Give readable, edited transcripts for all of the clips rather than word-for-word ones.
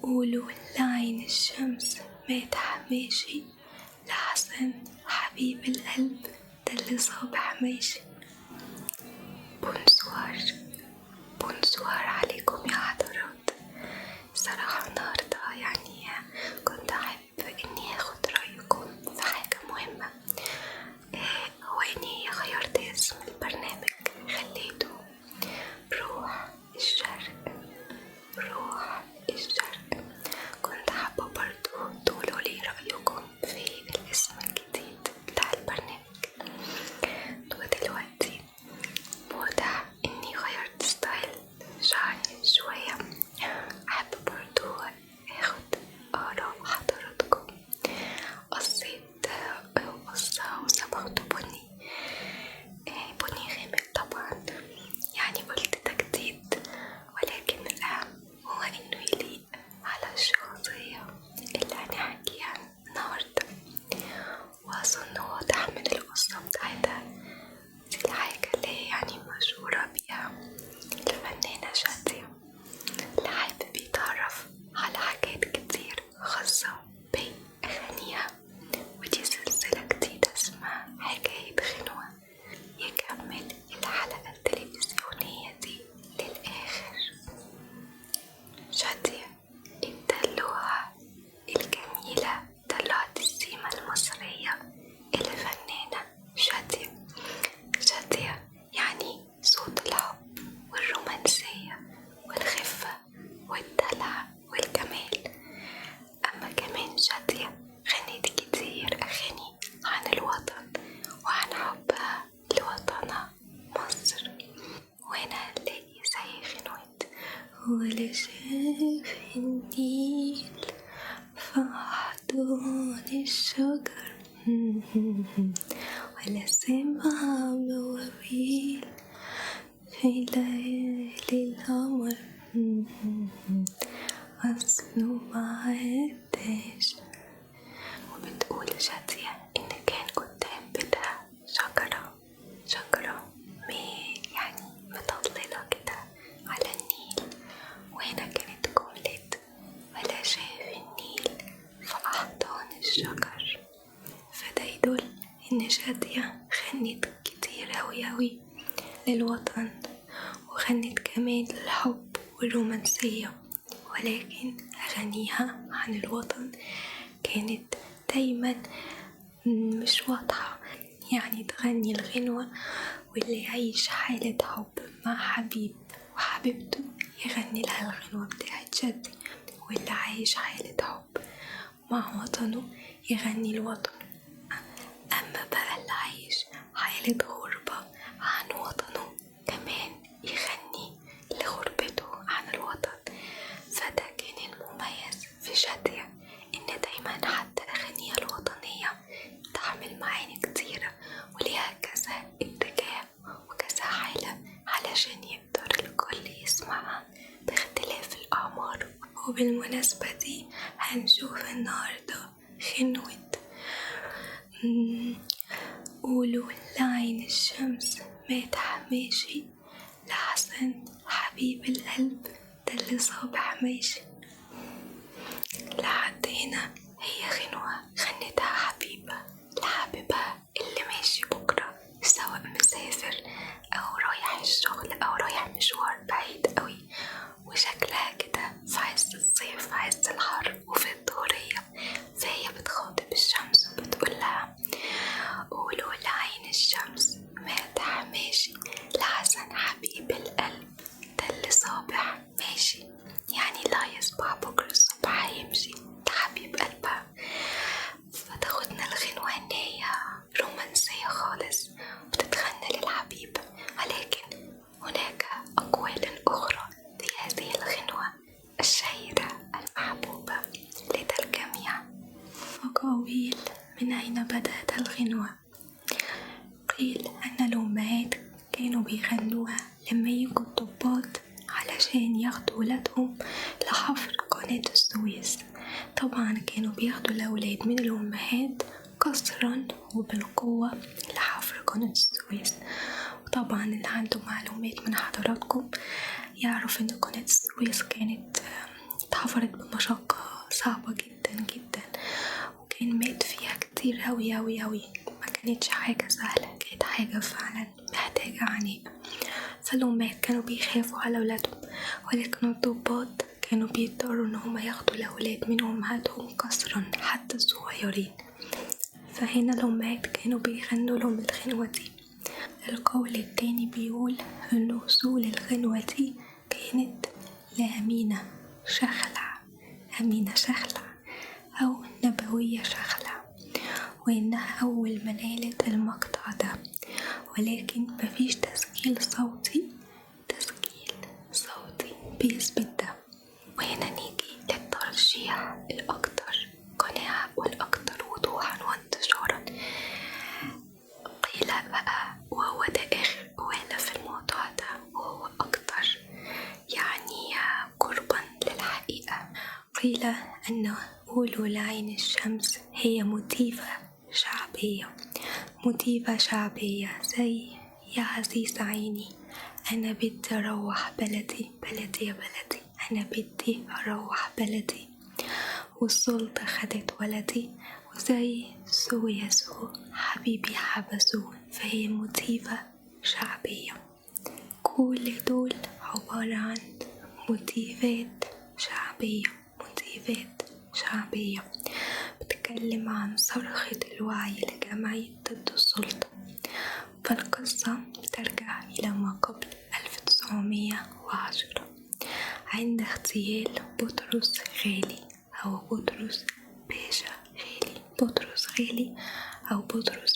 قولوا لعين الشمس ماتح ماشي لحسن حبيب القلب ده اللي صابح ماشي. بونسوار عليكم يا حضرات. صراحة النهاردة كنت أحب إني أخد رأيكم في حاجة مهمة. هو إني غيرت اسم البرنامج، خليته روح الشرق. كنت حابة برضو تقولولي رأيكم في الاسم الجديد بتاع البرنامج. ودلوقتي واضح إني غيرت ستايل شعري شوية، أحب برضو أخد آراء حضراتكم. قصيت قصة وصبغته بني غامق طبعا، قلت ده جديد، ولكن الأهم هو إنه يليق على الشخصية اللي هنحكيها النهاردة. وأظن واضح من القصة بتاعتها دي الحاجة اللي مشهورة بيها الفنانة شادية، اللي حابب يتعرف على حاجات كتير خاصة بأغانيها. ودي سلسلة جديدة اسمها حكاية غنوة. يكمل الحلقة التلفزيونية دي للآخر. شادية الدلوعة الجميلة، دلوعة السيما المصرية، الفنانة شادية صوت الحب والرومانسية والخفة والدلع والجمال. أما كمان شادية غنت كتير أغاني عن الوطن وعن حبها لوطنها مصر. وهنا هنلاقي زي غنوة ولا شاف النيل في أحضان الشجر ولا سمع مواويل في ليالي القمر أصله معداش. وبتقول شادية إن كان قدام بيتها شجرة مطللة كده على النيل، وهنا كانت جملة ولا شاف النيل في أحضان الشجر. فده يدل إن شادية غنت كتير أوي للوطن، وغنت كمان للحب والرومانسية، ولكن أغانيها عن الوطن كانت دايما مش واضحة. تغني الغنوة واللي يعيش حالة حب مع حبيب وحبيبته يغني لها الغنوة بتاعت شادية، واللي عايش حالة حب مع وطنه يغني الوطن. أما بقى اللي عايش حالة غربة عن وطنه كمان يغني لغربته عن الوطن. فده كان المميز في شادية، إن دايما حتى أغانيها الوطنية تعمل معاني كتيرة وليها كذا اتجاه وكذا حالة علشان يقدر الكل يسمعها باختلاف الأعمار. وبالمناسبة دي هنشوف النهاردة غنوة قولوا لعين الشمس ماتح ماشي لحسن حبيب القلب ده اللي صابح ماشي. لحد هنا هي غنوة غنتها حبيبة لحبيبها اللي ماشي بكرة، سواء مسافر أو رايح الشغل أو رايح مشوار بعيد قوي، وشكلها كده في عز الصيف، في عز الحر وفي الظهرية، فهي بتخاطب الشمس وبتقول لها قولوا لعين الشمس ماتح ماشي لحسن حبيب القلب ده اللي صابح ماشي. لا يصبح بكرة الصبح هيمشي لحبيب قلبها. فتاخدنا الغنوة ان هي رومانسية خالص وبتتغنى للحبيب، ولكن هناك أقوال أخرى في هذه الغنوة الشهيرة المحبوبة لدى الجميع. أقاويل من أين بدأت الغنوة؟ قيل أن الأمهات كانوا بيغنوها لما يجوا الضباط علشان ياخدوا ولادهم لحفر قناة السويس. طبعا كانوا بياخدوا الأولاد من الأمهات قسرا وبالقوة لحفر قناة السويس. وطبعا اللي عنده معلومات من حضراتكم يعرف ان قناة السويس كانت اتحفرت بمشقة صعبة جدا جدا، وكان مات فيها كتير أوي أوي أوي. ما كانتش حاجة سهلة، كانت حاجة فعلا محتاجة عناء. فالأمهات كانوا بيخافوا على أولادهم، ولكن الضباط كانوا بيضطروا إن هما ياخدوا الأولاد من أمهاتهم قسرا حتى الصغيرين. فهنا الأمهات كانوا بيغنوا لهم الغنوة دي. القول التاني بيقول إن أصول الغنوة دي كانت لأمينة شخلع، أمينة شخلع أو نبوية شخلع، وإنها أول من قالت المقطع ده، ولكن مفيش تسجيل صوتي بيثبت ده. وهنا نيجي للترشيح الأكثر قناعة والأكثر وضوحا وانتشارا. قيل بقى، وهو ده آخر قولة في الموضوع ده، وهو أكثر يعني قربا للحقيقة. قيل أن قولوا لعين الشمس هي موتيفة شعبية زي يا عزيز عيني أنا بدي أروح بلدي، بلدي يا بلدي، أنا بدي أروح بلدي، والسلطة خدت ولدي، وزي سو يا سو حبيبي حبسوه. فهي موتيفة شعبية. كل دول عبارة عن موتيفات شعبية بتتكلم عن صرخة الوعي الجمعي ضد السلطة. فالقصة ترجع إلى ما قبل 1910 عند اغتيال بطرس غالي أو بطرس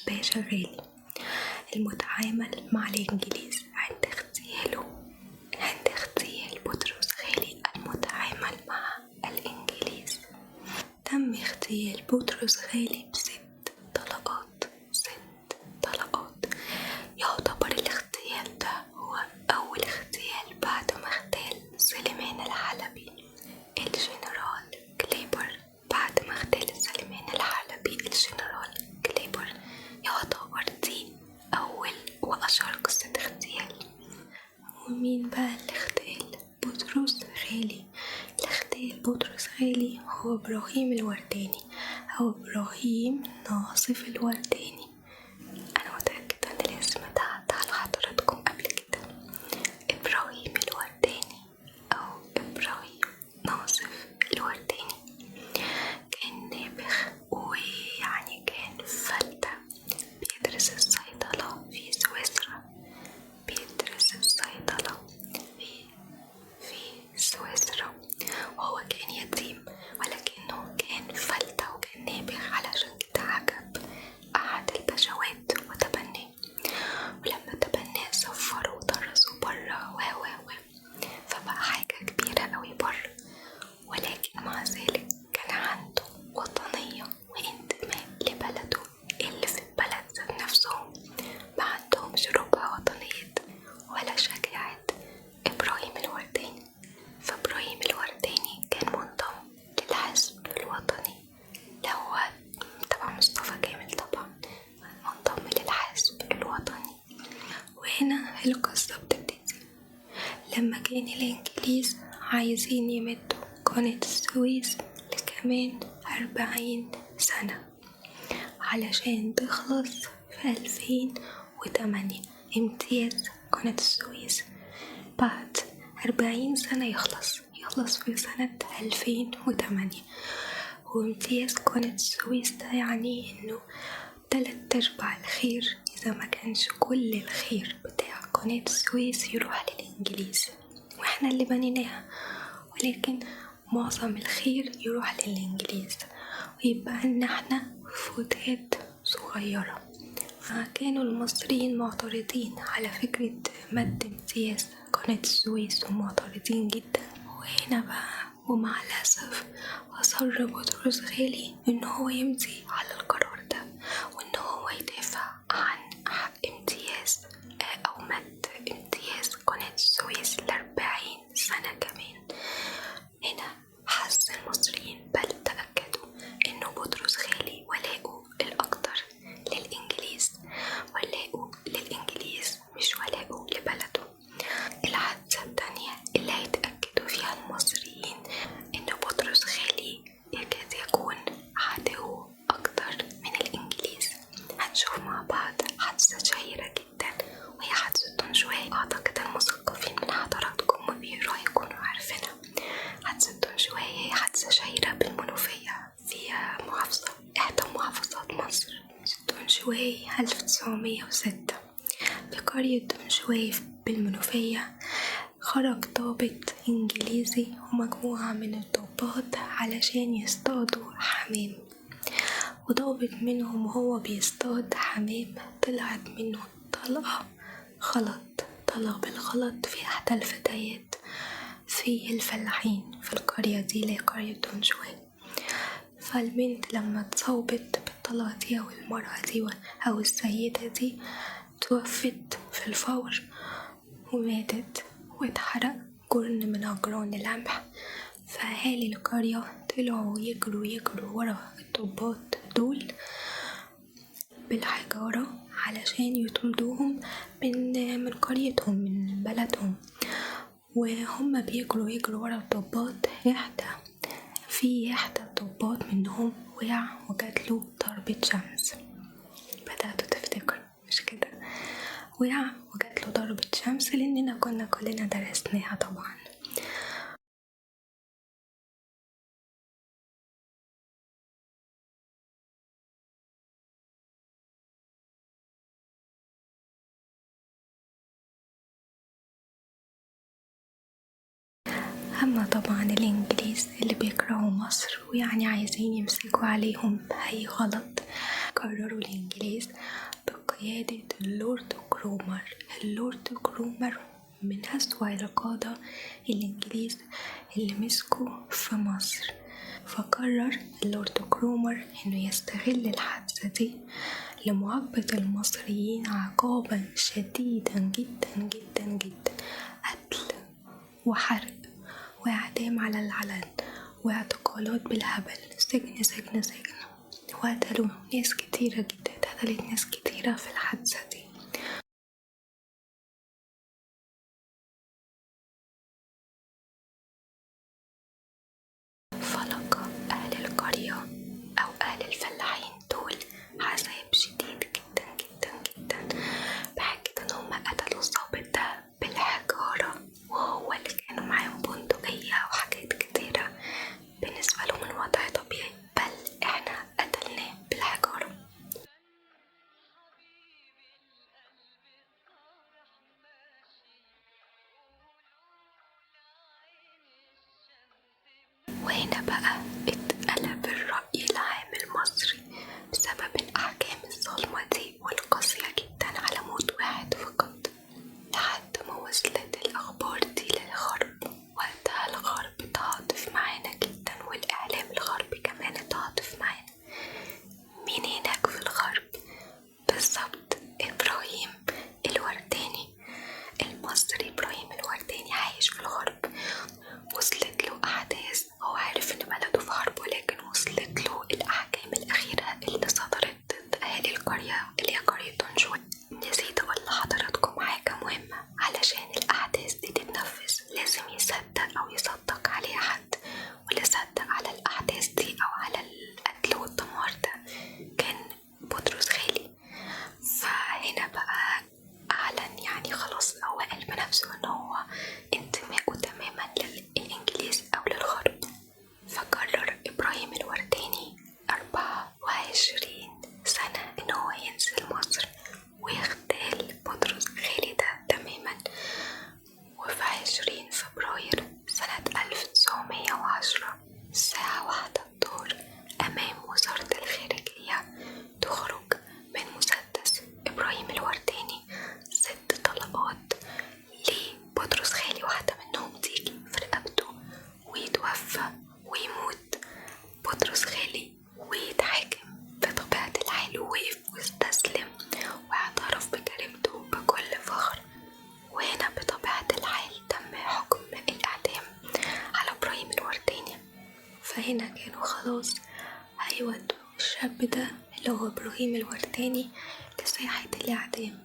باشا غالي المتعامل مع الإنجليز. عند اغتيال بطرس غالي المتعامل مع الإنجليز، تم اغتيال بطرس غالي ب6 طلقات. يعتبر الاغتيال ده هو أول اغتيال بعد ما اغتال سليمان الحلبي الجنرال كليبر. يعتبر دي أول وأشهر قصة اغتيال. ومين بقى اللي اغتال بطرس غالي؟ هو إبراهيم الورداني أو إبراهيم ناصف الورداني. أنا متأكدة أن الاسم ده عدى على حضراتكم قبل كده. إبراهيم الورداني أو إبراهيم ناصف الورداني كان نابغ، ويعني كان فلتة، بيدرس الصيدلة في سويسرا. وهو كان يتيم، ولكنه كان فلتة وكان نابغ، علشان كده عجب أحد البشوات وتبناه. ولما تبناه سفره ودرسه برا فبقى حاجة كبيرة قوي برا. ولكن مع ذلك كان عنده وطنية وانتماء لبلده اللي في البلد ذات نفسهم. ما عندهمش ربع وطنية ولا شجاعة إبراهيم الورداني. فإبراهيم الورداني كان منضم للحزب الوطني، هو تبع مصطفى كامل طبعا، منضم للحزب الوطني. وهنا القصة بتبتدي لما كان الإنجليز عايزين يمدوا قناة السويس لكمان 40 سنة علشان تخلص في 2008. امتياز قناة السويس بعد 40 سنة يخلص في سنة 2008. وامتياز قناة السويس ده يعني انه 3/4 الخير اذا ما كانش كل الخير بتاع قناة السويس يروح للإنجليز، واحنا اللي بنيناها، ولكن معظم الخير يروح للإنجليز ويبقى لنا احنا فتات صغيرة. فكانوا المصريين معترضين على فكرة مد امتياز قناة السويس، ومعترضين جدا. وهنا بقى ومع الأسف أصر بطرس غالي إن هو يمضي على القرار ده، وإن هو يدافع عن حق امتياز أو مد امتياز قناة السويس ل40 سنة كمان. هنا حس المصريين بل تأكدوا إنه بطرس غالي ولاؤه الأكتر للإنجليز، ولاؤه للإنجليز مش ولاؤه لبلده. الحادثة التانية اللي هيتأكدوا فيها المصريين إن شوي 1906 في قرية دون شوي بالمنوفية خرج ضابط إنجليزي ومجموعة من الضباط علشان يصطادوا حمام، وضابط منهم وهو بيصطاد حمام طلعت منه طلقة بالغلط في إحدى الفتيات في الفلاحين في القرية دي اللي هي قرية دون شوي. فالبنت لما اتصابت بالطلقة دي أو المرأة دي أو السيدة دي توفت في الفور وماتت واتحرق جرن من أجران القمح. فأهالي القرية طلعوا يجروا ورا الضباط دول بالحجارة علشان يطردوهم من قريتهم من بلدهم. وهم بيجروا ورا الضباط إحدى الضباط منهم وقع وجاتله ضربة شمس. بدأتوا تفتكروا مش كده؟ وقع وجاتله ضربة شمس لأننا كلنا درسناها طبعا. أما طبعا الإنجليز اللي بيكرهوا مصر ويعني عايزين يمسكوا عليهم بأي غلط، قرروا الإنجليز بقيادة اللورد كرومر من أسوأ القادة الإنجليز اللي مسكوا في مصر. فقرر اللورد كرومر إنه يستغل الحادثة دي لمعاقبة المصريين عقابا شديدا جدا جدا جدا، قتل وحرق وإعدام على العلن واعتقالات بالهبل، سجن. وقتلوا ناس كتيرة جدا، اتقتلت ناس كتيرة في الحادثة دي. فلقى أهل القرية أو أهل الفلاحين دول عذاب شديد جدا جدا جدا بحجة إن هم قتلوا الضابط ده بالحجارة، وهو اللي كانوا معاهم بندقية وحاجات كتيرة بالنسبة له من وضع طبيعي، بل إحنا قتلناه بالحجارة. وهنا بقى اتقلب الرأي العام المصري بسبب الأحكام الظالمة دي والقاسية جدا على موت واحد فقط، لحد ما وصلت الأخبار دي للغرب. وقتها الغرب تعاطف معانا جدا والإعلام الغربي كمان تعاطف معانا. مين هناك في الغرب؟ بالظبط إبراهيم الورداني المصري. إبراهيم الورداني عايش في الغرب، وصلت له أحداث، هو عارف إن بلده في حرب، ولكن وصلت له الأحكام الأخيرة اللي صدرت ضد أهالي القرية اللي هي قرية دون شوي. نسيت أقول لحضراتكم حاجة مهمة، علشان الأحداث دي تتنفذ لازم يصدق عليها حد، واللي صدق على الأحداث دي أو على القتل والدمار ده كان بطرس غالي. فهنا بقى أعلن يعني خلاص، هو قال بنفسه إن هو انتمائه تماما للإنجليز أو للغرب. فقرر إبراهيم الورداني 24 سنة إن هو ينزل مصر ويغتال بطرس غالي ده تماما. وفي 20 فبراير سنة 1910 الساعة 1 الظهر أمام وزارة الخارجية تخرج من مسدس إبراهيم الورداني 6 طلقات لبطرس غالي، واحدة منهم تيجي في رقبته ويتوفى ويموت بطرس غالي ويتحاكم بطبيعة الحال، ووقف واستسلم واعترف بجريمته بكل فخر. وهنا بطبيعة الحال تم حكم الإعدام على إبراهيم الورداني. فهنا كانوا خلاص هيودوا الشاب ده اللي هو إبراهيم الورداني لساحة الإعدام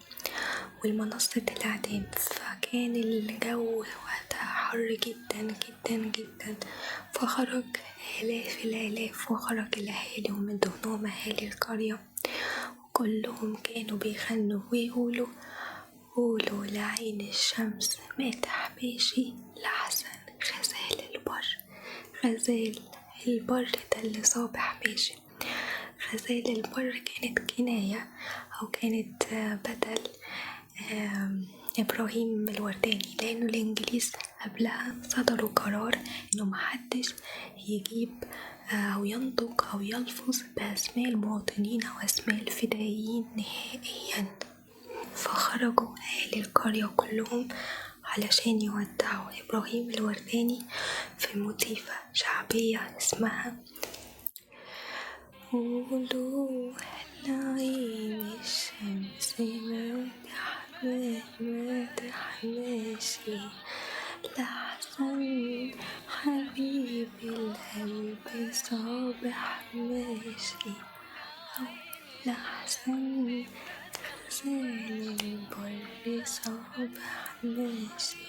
والمنصة الإعدام. فكان الجو وقتها حر جدا جدا جدا، فخرج آلاف الآلاف، وخرج الأهالي ومن ضمنهم أهالي القرية، وكلهم كانوا بيغنوا ويقولوا قولوا لعين الشمس مات حباشي لحسن غزال البر ده اللي صاب حباشي. غزال البر كانت كناية أو كانت بدل إبراهيم الورداني، لأنه الإنجليز قبلها صدروا قرار إنه محدش يجيب أو ينطق أو يلفظ بأسماء المواطنين أو أسماء الفدائيين نهائيا. فخرجوا أهل القرية كلهم علشان يودعوا إبراهيم الورداني في موتيفة شعبية اسمها قولوا العين الشمس مادح ماشي لحسن حبيب القلب صابح ماشي أو لحسن غزال البر صابح ماشي.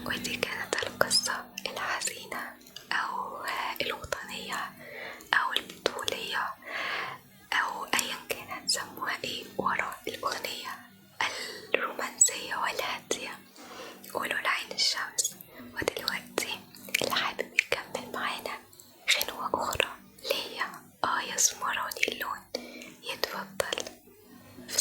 ودي كانت القصة الحزينة أو الوطنية أو البطولية أو أيا كانت سموها ايه وراء الأغنية الرومانسية والهادية قولوا لعين الشمس. ودلوقتي اللي حابب يكمل معانا غنوة أخرى ليا يا اسمراني اللون يتفضل. في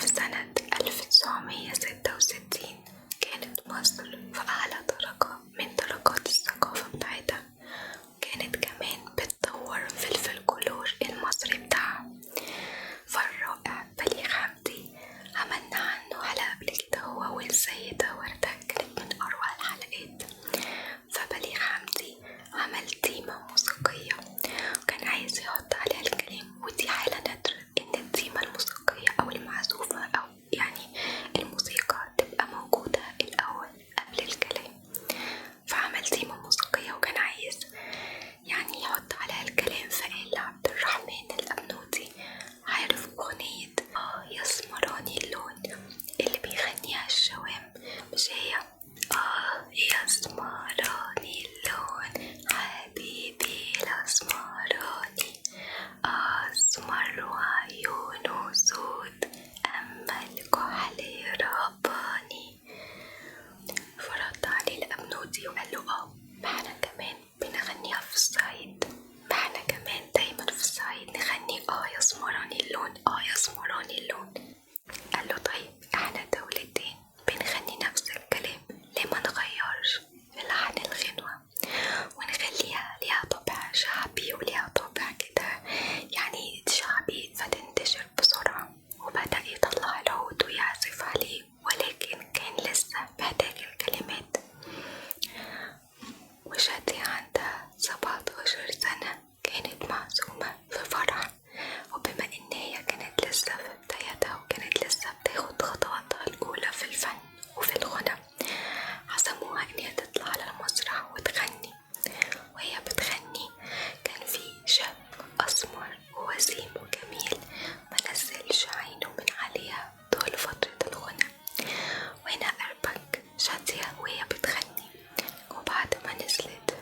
سنة 1966 كانت مصر في أعلى درجة من درجات الثقافة بتاعتها، كانت كمان بتطور في الفلكلور المصري بتاعها. فالرائع بليغ حمدي عملنا عنه حلقة قبل كده، هو والسيدة وردة، كانت من أروع الحلقات. فبليغ حمدي عمل تيمة موسيقية وكان عايز يحط عليها الكلام، ودي حالة نادرة إن التيمة الموسيقية أو المعزوفة أو يعني الموسيقى تبقى موجودة الأول قبل الكلام. فعمل تيمة موسيقية وكان عايز يعني يحط عليها الكلام، فقال لعبد الرحمن الأبنودي عارف أغنية يا اسمراني اللون اللي بيغنيها الشوام؟ مش هي يا اسمراني اللون حبيبي الاسمراني اسمر وعيونه سود اما الكحل رباني. فرد عليه الأبنودي وقال له ما احنا كمان بنغنيها في الصعيد، ما احنا كمان دايما في الصعيد نغني يا اسمراني اللون يا اسمراني اللون. قال له طيب احنا دولتين بنغني نفس الكلام، ليه ما نغيرش في لحن الغنوة ونخليها ليها طابع شعبي وليها طابع كده يعني شعبي فتنتشر بسرعة. وبدأ يطلع العود ويعزف عليه، ولكن كان لسه محتاج الكلمات. وشادية عندها 17 سنة كانت معزومة في فرح، وبما ان هي كانت لسه في بدايتها وكانت لسه بتاخد خطواتها الأولى في الفن وفي الغنى، عزموها ان هي تطلع على المسرح وتغني. وهي بتغني كان في شاب أسمر ووسيم وجميل منزلش عينه من عليها طول فترة الغنى، وهنا أربك شادية وهي بتغني. وبعد ما نزلت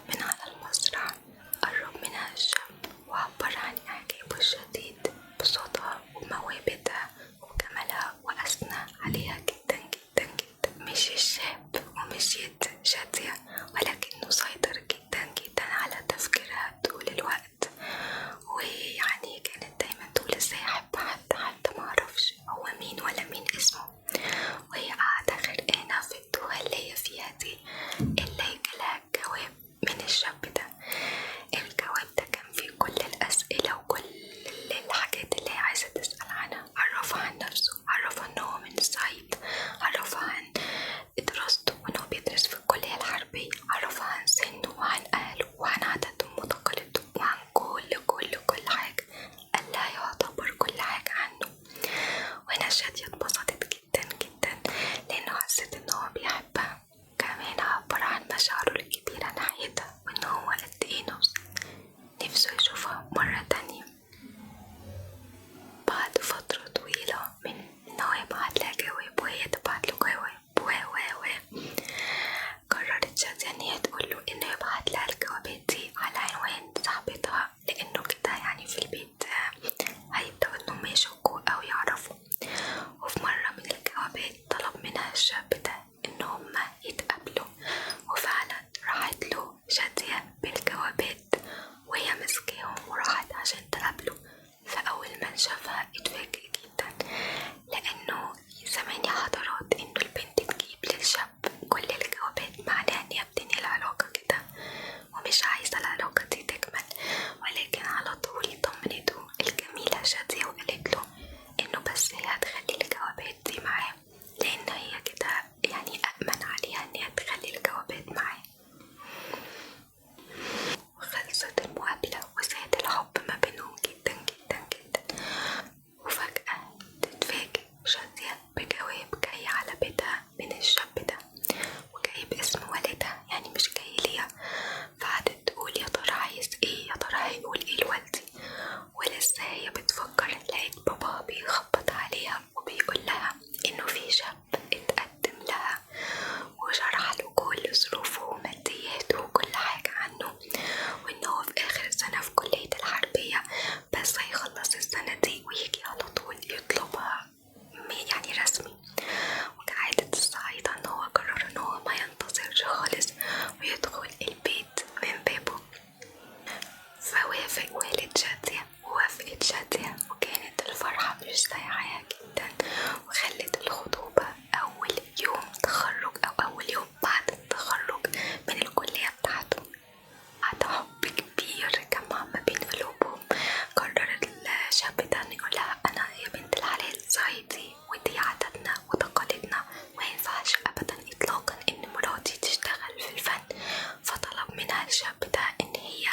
حبتها إن هي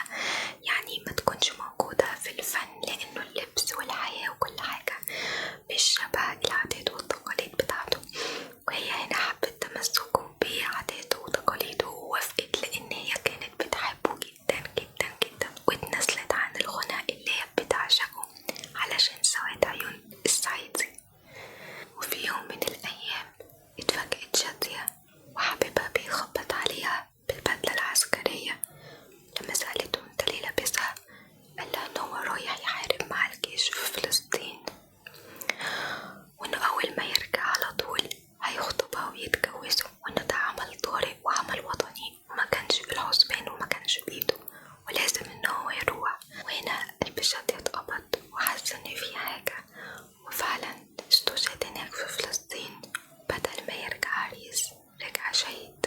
يعني ما تكونش موجودة في الفن، لأنه اللبس والحياة وكل حاجة مش شبه العادات والتقاليد بتاعته، وهي هنا حبت تمسكه بعاداته وتقاليده ووافقت، لأن هي كانت بتحبه جدا جدا جدا، واتنازلت عن الغنى اللي هي بتعشقه علشان سواد عيون الصعيدي. وفي يوم من الأيام اتفاجأت شادية وحبيبها بيخبط عليها بالبدلة العسكرية. لما سألته انت ليه لابسها، قالها ان هو رايح يحارب مع الجيش في فلسطين، وانه اول ما يرجع على طول هيخطبها ويتجوزوا، وانه ده عمل طارئ وعمل وطني وما كانش بالحسبان وما كانش بإيده، ولازم ان هو يروح. وهنا قلب شادية اتقبض وحس ان في حاجة، وفعلا استشهد هناك في فلسطين. بدل ما يرجع عريس رجع شهيد.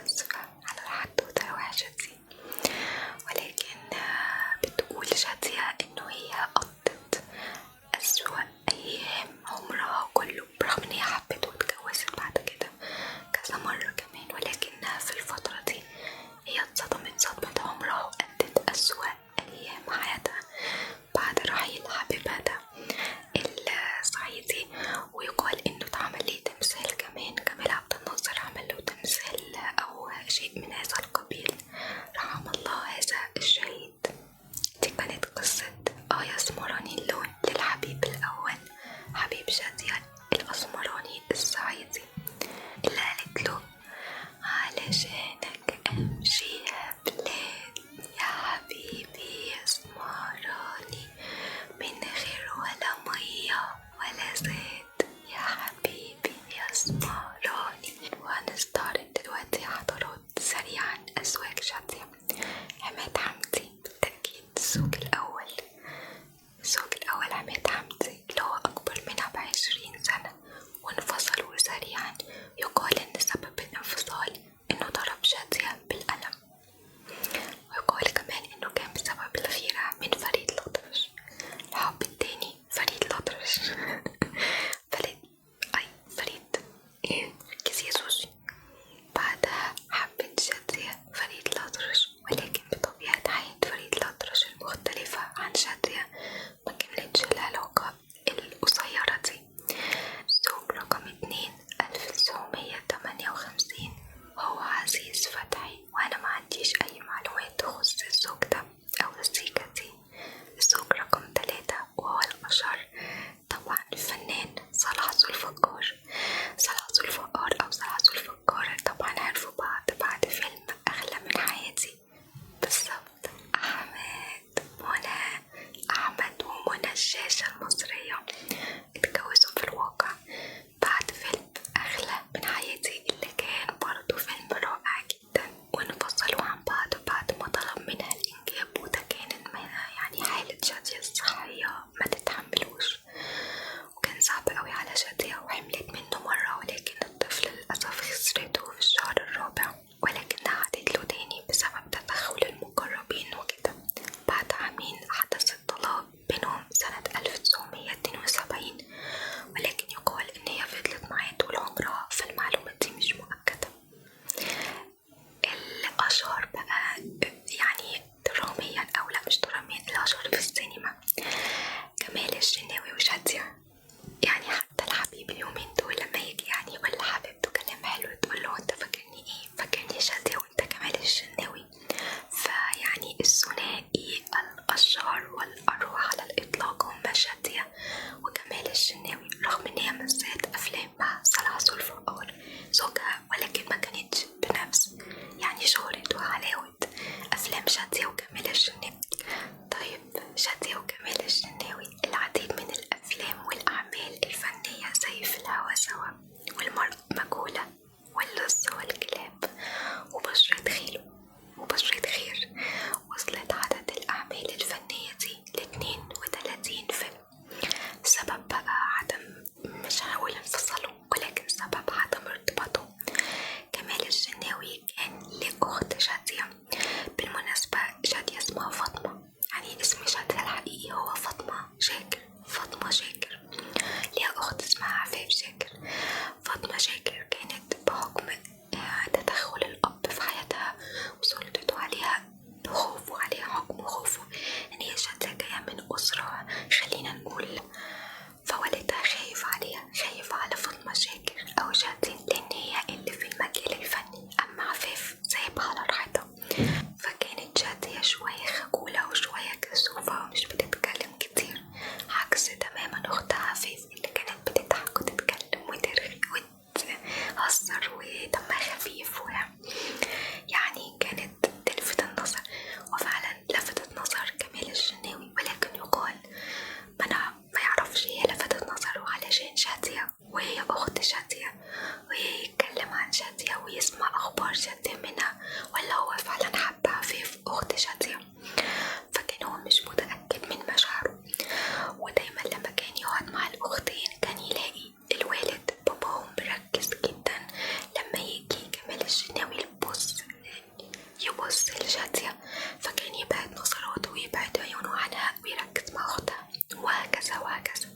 آسفة على الحدوتة الوحشة دي، ولكن بتقول شادية انه هي قضت أسوأ أيام عمرها كله، برغم ان هي حبت واتجوزت بعد كده كذا مرة كمان، ولكنها في الفترة دي هي اتصدمت صدمة عمرها وقضت أسوأ أيام حياتها بعد رحيل حبيبها ده الصعيدي. ويقال انه اتعمل ليه تمثال كمان، جمال عبد الناصر عمل له تمثال او شيء من هذا القبيل، رحم الله هذا الشهيد. دي كانت قصة يسمراني اللون للحبيب الأول، حبيب شادية الأسمراني الصعيدي، اللي قالت له علشانك أمشي بلاد يا حبيبي يسمراني، من غير ولا مية ولا زيت يا حبيبي يسمراني. وهنستعرض دلوقتي حضرات سريعا أزواج شادية. عماد حمدي بالتأكيد الزوج الأول. الزوج الأول عماد حمدي اللي هو أكبر منها ب20 سنة، وانفصلوا سريعا. يقال إن سبب الانفصال إنه ضرب شادية بالقلم، ويقال كمان إنه كان بسبب الغيرة من فريد الأطرش. الحب التاني فريد الأطرش فريد ركزي يا سوسي. بعدها حبت شادية فريد الأطرش، ولكن بطبيعة حياة فريد الأطرش المختلفة عن شادية ما كانتش العلاقة القصيرة دي. الزوج رقم 2 1958 وهو عزيز فتحي، وأنا ما عنديش أي معلومات تخص الزوج ده أو الزيجة دي. الزوج رقم 3 وهو الأشهر طبعا الفنان صلاح ذو الفقار. صلاح ذو الفقار أو صلاح ذو الفقار طبعا عرفوا بعض بعد فيلم أغلى من حياتي. بالظبط أحمد ومنى الشاشة المصرية اتجوزوا في الواقع بعد فيلم أغلى من حياتي اللي كان برضو فيلم رائع جدا، وانفصلوا عن بعض بعد ما طلب منها الإنجاب، وده كان يعني حالة شادية الصحية ما تتحملوش، وكان صعب قوي على شادية وحملت منه مرة، ولكن الطفل للأسف خسرته في الشهر الرابع، ولكنها عادت له تاني بسبب تدخل المقربين وكده. بعد عامين حدث الطلاق بينهم سنة 1972، ولكن يقال إن هي فضلت معاه طول عمرها، فالمعلومة دي مش مؤكدة. الأشهر بقى يعني دراميا أو لا مش دراميا، الأشهر في السينما كمال الشناوي وشادية. يعني حتى الحبيب اليومين دول لما يجي يعني يقول لحبيبته كلام حلو تقول له انت فاكرني ايه؟ فاكرني شادية وانت كمال الشناوي. فيعني الثنائي الأشهر والأروع على الإطلاق هما شادية وكمال الشناوي، رغم ان هي مثلت أفلام مع صلاح ذو الفقار زوجها، ولكن ما كانتش بنفس يعني شهرة وحلاوة أفلام شادية وكمال الشناوي. طيب شادية وكمال الشناوي العديد من الأفلام والأعمال الفنية زي في الهوى سوا والمرأة مجهولة واللص والكلاب وبشرة خير وصلت عدد الأعمال الفنية دي ل32 فيلم. سبب بقى عدم مش هقول انفصلوا، ولكن سبب عدم ارتباطه كمال الشناوي كان لأخت شادية. بالمناسبة شادية اسمها فاطمة، يعني اسم شادية الحقيقي هو فاطمة شاكر. ليها أخت اسمها عفاف شاكر. فاطمة شاكر كانت بحكم تدخل الأب في حياتها ولا هو فعلا حب عفيف أخت شادية. فكان هو مش متأكد من مشاعره، ودايما لما كان يقعد مع الأختين كان يلاقي الوالد باباهم مركز جدا لما يجي كمال الشناوي يبص لشادية، فكان يبعد نظراته ويبعد عيونه عنها ويركز مع أختها، وهكذا وهكذا،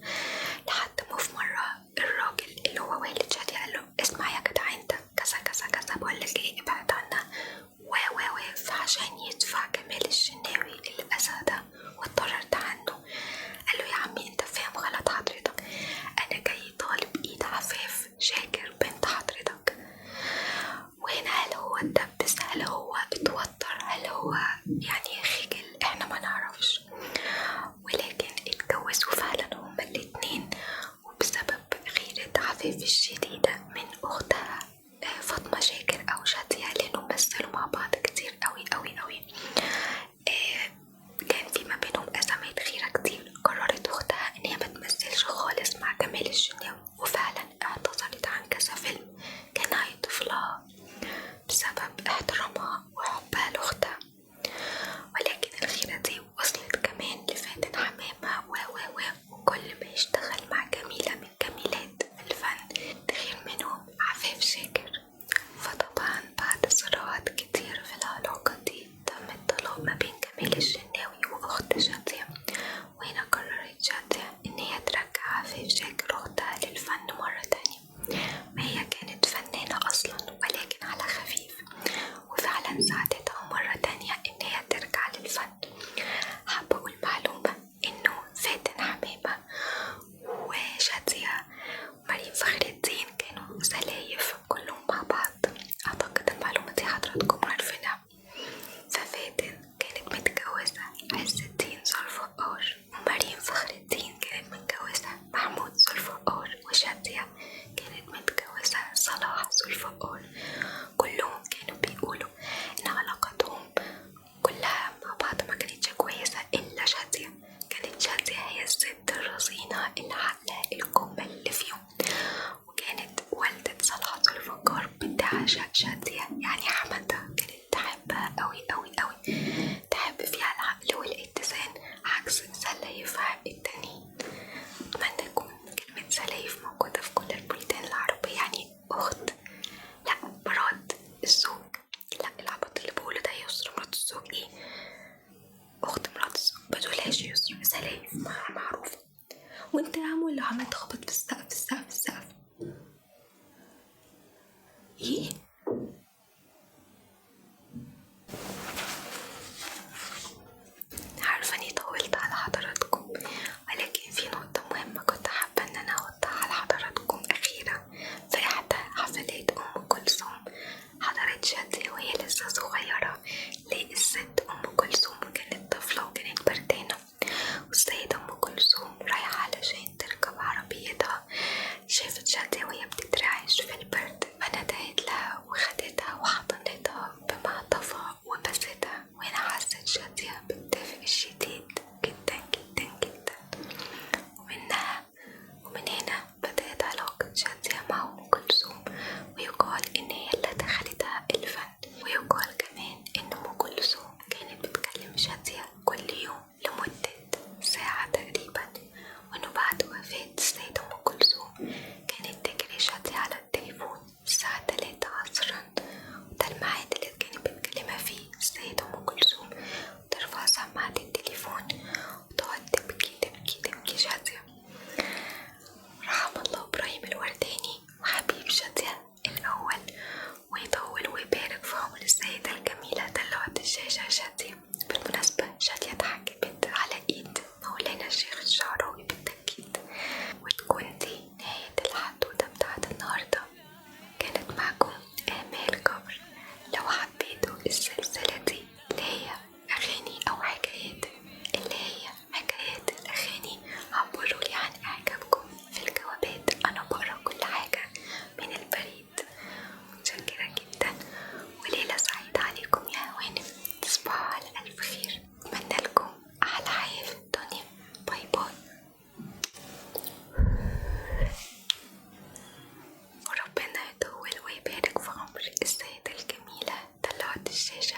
لحد ما في مرة الراجل اللي هو والد شادية قال له اسمع يا جدع انت كذا كذا كذا، بقولك ايه ابعد عنها فعشان يدفع كمال الشناوي للأذى ده واتضررت عنه. قال له يا عمي انت فاهم غلط حضرتك، انا جاي طالب ايد عفاف شاكر بنت حضرتك. وهنا هل هو اتدبس، هل هو اتوتر، هل هو يعني خجل، احنا ما نعرفش، ولكن اتجوزوا فعلا هما الاتنين، وبسبب غيرة عفاف الشديدة من اختها فاطمة شاكر او شادية، لانهم مثلوا مع بعض كتير قوي قوي قوي، كان في ما بينهم ازمات غيرة كتير. قررت اختها ان هي ما تمثلش خالص مع كمال الشناوي، وفعلا اعتذرت عن كذا فيلم كان هيضيف لها بسبب احترامها وحبها لاختها. ولكن الغيرة دي وصلت كمان لفاتن حمامة وكل ما يشتغل مع جميلة من جميلات الفن تغير منهم عفاف شاكر. فطبعا بعد صراعات كتير في العلاقة دي تم الطلاق ما بين كمال الشناوي واخت شادية، وهنا قررت شادية ان هي ترجع عفاف شاكر اختها للفن مرة تانية. ما هي كانت فنانة اصلا ولكن على خفيف، وفعلا ساعدتها مرة تانية ان هي ترجع للفن. حابة اقول معلومة انه فاتن حمامة وشادية ومريم فخر الدين كانوا سلايف كلهم مع بعض، اعتقد المعلومة دي حضراتكم عارفينها. ففاتن كانت متجوزة عز الدين ذوالفقار، ومريم فخر الدين كانت متجوزة محمود ذوالفقار، وشادية كانت متجوزة صلاح ذوالفقار. كلهم كانوا بيقولوا ان علاقتهم كلها مع بعض ما كانتش كويسة الا شادية. كانت شادية هي الست الرزينة العاقلة الكمل اللي فيهم، وكانت والدة صلاح ذوالفقار بتعشق شادية، يعني حماتها كانت تحبها قوي قوي قوي، تحب فيها العقل والاتزان عكس سلايفها التانيين. أتمنى تكون كلمة سلايف موجودة في كل البلدان العربية، يعني أخت، لا مرات الزوج، لا العبط اللي بقوله ده يسر مرات الزوج ايه، أخت مرات الزوج بتقولهاش يسر، سلايف معروفة. وانت يا عمو اللي عمال تخبط في السقف ايه؟ عارفة اني طولت على حضراتكم، ولكن في نقطة مهمة كنت حابة ان انا اوضحها على حضراتكم اخيرا. في احدى حفلات ام كلثوم حضرت شادية وهي لسه صغيرة للست ام كلثوم، كانت طفلة وكانت بردانة، والسيدة ام كلثوم رايحة علشان تركب عربيتها، شافت شادية وهي بتترعش في البرد، فندهت لها وخدتها وحضنتها بمعطفها وبستها. وهنا حست شادية بالدفء الشديد جدا جدا جدا، ومن هنا بدأت علاقة شادية مع أم كلثوم، ويقال إن هي اللي دخلتها الفن، ويقال كمان إن أم كلثوم كانت بتكلم شادية كل يوم لمدة ساعة تقريبا، وإنه بعد وفاة السيدة أم كلثوم كانت تجري شادية على التليفون الساعة 3 عصرا، وده الميعاد اللي كانت بتكلمها فيه السيدة أم كلثوم، وترفع سماعة التليفون وتقعد تبكي تبكي تبكي شادية. رحم الله إبراهيم الورداني وحبيب شادية الأول، ويطول ويبارك في عمر السيدة الجميلة دلوعة الشاشة شادية. بالمناسبة شادية اتحجبت على إيد مولانا الشيخ الشعراوي بالتأكيد. وتكون دي نهاية الحدوتة بتاعت النهاردة، كانت معكم آمال جبر. لو حبيتوا السلسلة دي اللي هي أغاني أو حكايات، اللي هي حكايات الأغاني، عبرولي عن إعجابكم في الجوابات، أنا بقرا كل حاجة من البريد. متشكرة جدا، وليلة سعيدة عليكم يا هوانم، تصبحوا على ألف خير، أتمنى لكم أحلى حياة في الدنيا. باي باي، وربنا يطول ويبارك في عمر السيدة الجميلة دلوعة الشاشة. الشاشة